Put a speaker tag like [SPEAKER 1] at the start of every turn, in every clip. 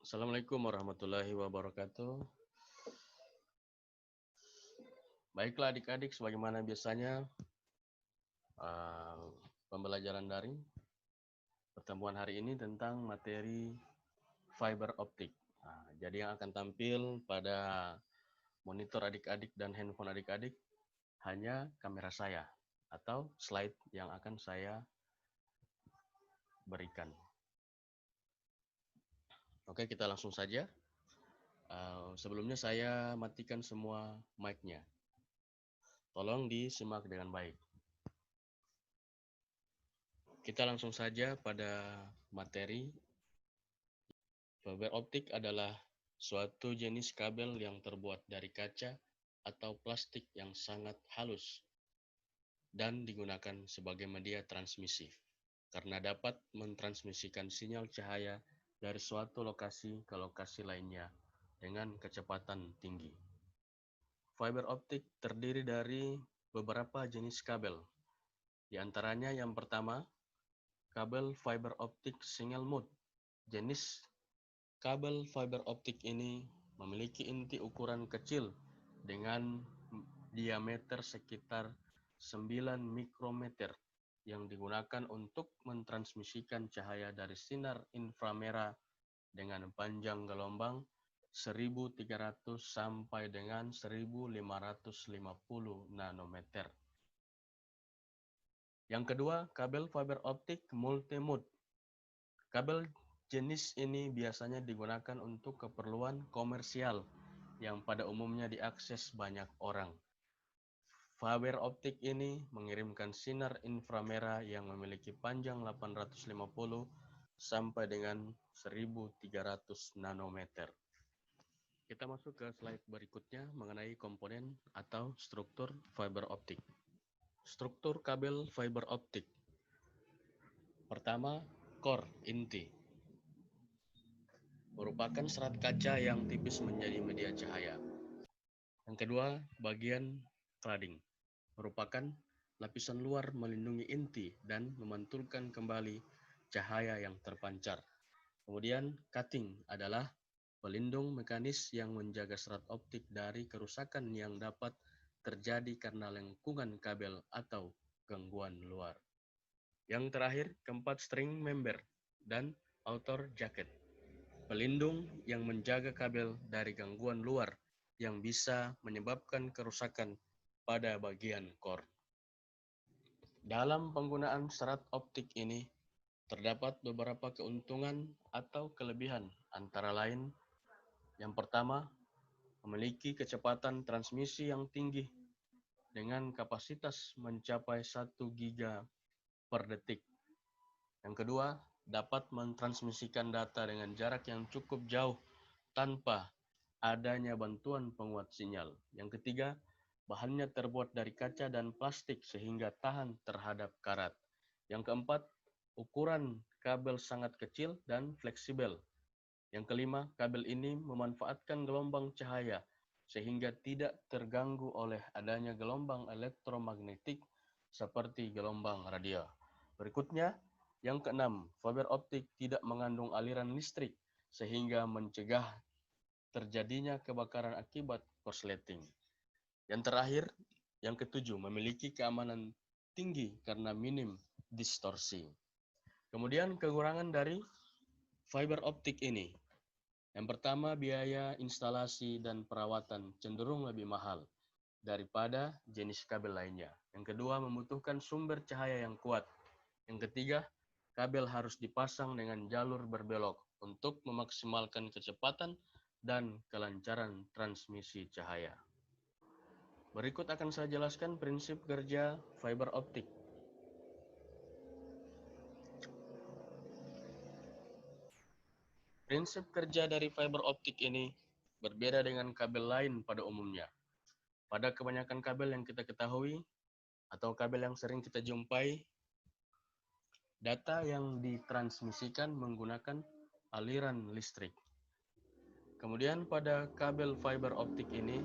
[SPEAKER 1] Assalamualaikum warahmatullahi wabarakatuh. Baiklah adik-adik, sebagaimana biasanya uh, pembelajaran daring pertemuan hari ini tentang materi fiber optik. Jadi yang akan tampil pada monitor adik-adik dan handphone adik-adik hanya kamera saya atau slide yang akan saya berikan. Oke, kita langsung saja. Sebelumnya saya matikan semua mic-nya. Tolong disimak dengan baik. Kita langsung saja pada materi. Fiber optik adalah suatu jenis kabel yang terbuat dari kaca atau plastik yang sangat halus dan digunakan sebagai media transmisi karena dapat mentransmisikan sinyal cahaya dari suatu lokasi ke lokasi lainnya dengan kecepatan tinggi. Fiber optik terdiri dari beberapa jenis kabel. Di antaranya yang pertama, kabel fiber optik single mode. Jenis kabel fiber optik ini memiliki inti ukuran kecil dengan diameter sekitar 9 mikrometer yang digunakan untuk mentransmisikan cahaya dari sinar inframerah dengan panjang gelombang 1300 sampai dengan 1550 nanometer. Yang kedua, kabel fiber optik multimode. Kabel jenis ini biasanya digunakan untuk keperluan komersial yang pada umumnya diakses banyak orang. Fiber optik ini mengirimkan sinar inframerah yang memiliki panjang 850 sampai dengan 1300 nanometer. Kita masuk ke slide berikutnya mengenai komponen atau struktur fiber optik. Struktur kabel fiber optik. Pertama, core inti. Merupakan serat kaca yang tipis menjadi media cahaya. Yang kedua, bagian cladding. Merupakan lapisan luar melindungi inti dan memantulkan kembali cahaya yang terpancar. Kemudian, cutting adalah pelindung mekanis yang menjaga serat optik dari kerusakan yang dapat terjadi karena lengkungan kabel atau gangguan luar. Yang terakhir, keempat, string member dan outer jacket. Pelindung yang menjaga kabel dari gangguan luar yang bisa menyebabkan kerusakan pada bagian core. Dalam penggunaan serat optik ini, terdapat beberapa keuntungan atau kelebihan, antara lain, yang pertama, memiliki kecepatan transmisi yang tinggi dengan kapasitas mencapai 1 giga per detik. Yang kedua, dapat mentransmisikan data dengan jarak yang cukup jauh tanpa adanya bantuan penguat sinyal. Yang ketiga, bahannya terbuat dari kaca dan plastik sehingga tahan terhadap karat. Yang keempat, ukuran kabel sangat kecil dan fleksibel. Yang kelima, kabel ini memanfaatkan gelombang cahaya sehingga tidak terganggu oleh adanya gelombang elektromagnetik seperti gelombang radio. Berikutnya, yang keenam, fiber optik tidak mengandung aliran listrik sehingga mencegah terjadinya kebakaran akibat korsleting. Yang terakhir, yang ketujuh, memiliki keamanan tinggi karena minim distorsi. Kemudian kekurangan dari fiber optik ini. Yang pertama, biaya instalasi dan perawatan cenderung lebih mahal daripada jenis kabel lainnya. Yang kedua, membutuhkan sumber cahaya yang kuat. Yang ketiga, kabel harus dipasang dengan jalur berbelok untuk memaksimalkan kecepatan dan kelancaran transmisi cahaya. Berikut akan saya jelaskan prinsip kerja fiber optik. Prinsip kerja dari fiber optik ini berbeda dengan kabel lain pada umumnya. Pada kebanyakan kabel yang kita ketahui atau kabel yang sering kita jumpai, data yang ditransmisikan menggunakan aliran listrik. Kemudian pada kabel fiber optik ini,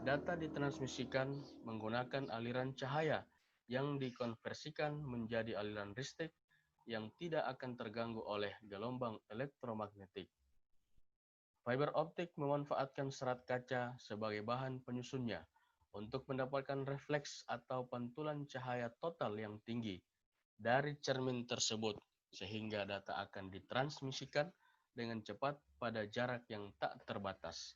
[SPEAKER 1] data ditransmisikan menggunakan aliran cahaya yang dikonversikan menjadi aliran listrik yang tidak akan terganggu oleh gelombang elektromagnetik. Fiber optik memanfaatkan serat kaca sebagai bahan penyusunnya untuk mendapatkan refleks atau pantulan cahaya total yang tinggi dari cermin tersebut, sehingga data akan ditransmisikan dengan cepat pada jarak yang tak terbatas.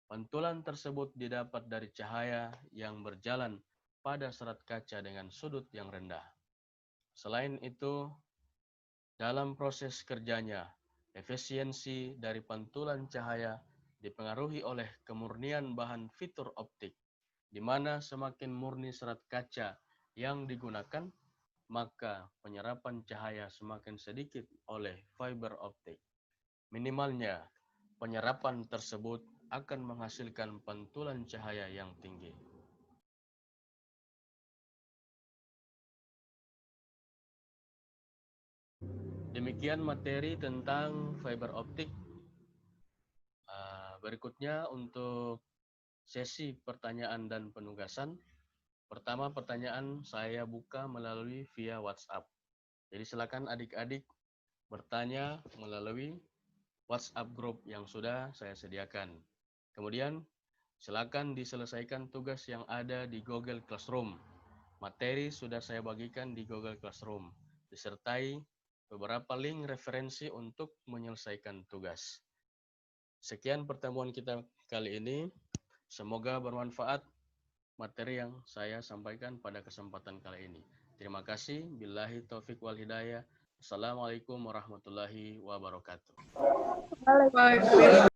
[SPEAKER 1] Pantulan tersebut didapat dari cahaya yang berjalan pada serat kaca dengan sudut yang rendah. Selain itu, dalam proses kerjanya, efisiensi dari pantulan cahaya dipengaruhi oleh kemurnian bahan fitur optik, di mana semakin murni serat kaca yang digunakan, maka penyerapan cahaya semakin sedikit oleh fiber optik. Minimalnya, penyerapan tersebut akan menghasilkan pantulan cahaya yang tinggi. Demikian materi tentang fiber optik. Berikutnya untuk sesi pertanyaan dan penugasan. Pertama, pertanyaan saya buka melalui via WhatsApp. Jadi silakan adik-adik bertanya melalui WhatsApp group yang sudah saya sediakan. Kemudian silakan diselesaikan tugas yang ada di Google Classroom. Materi sudah saya bagikan di Google Classroom, disertai beberapa link referensi untuk menyelesaikan tugas. Sekian pertemuan kita kali ini. Semoga bermanfaat materi yang saya sampaikan pada kesempatan kali ini. Terima kasih. Billahi taufik wal hidayah. Assalamualaikum warahmatullahi wabarakatuh.
[SPEAKER 2] Waalaikumsalam.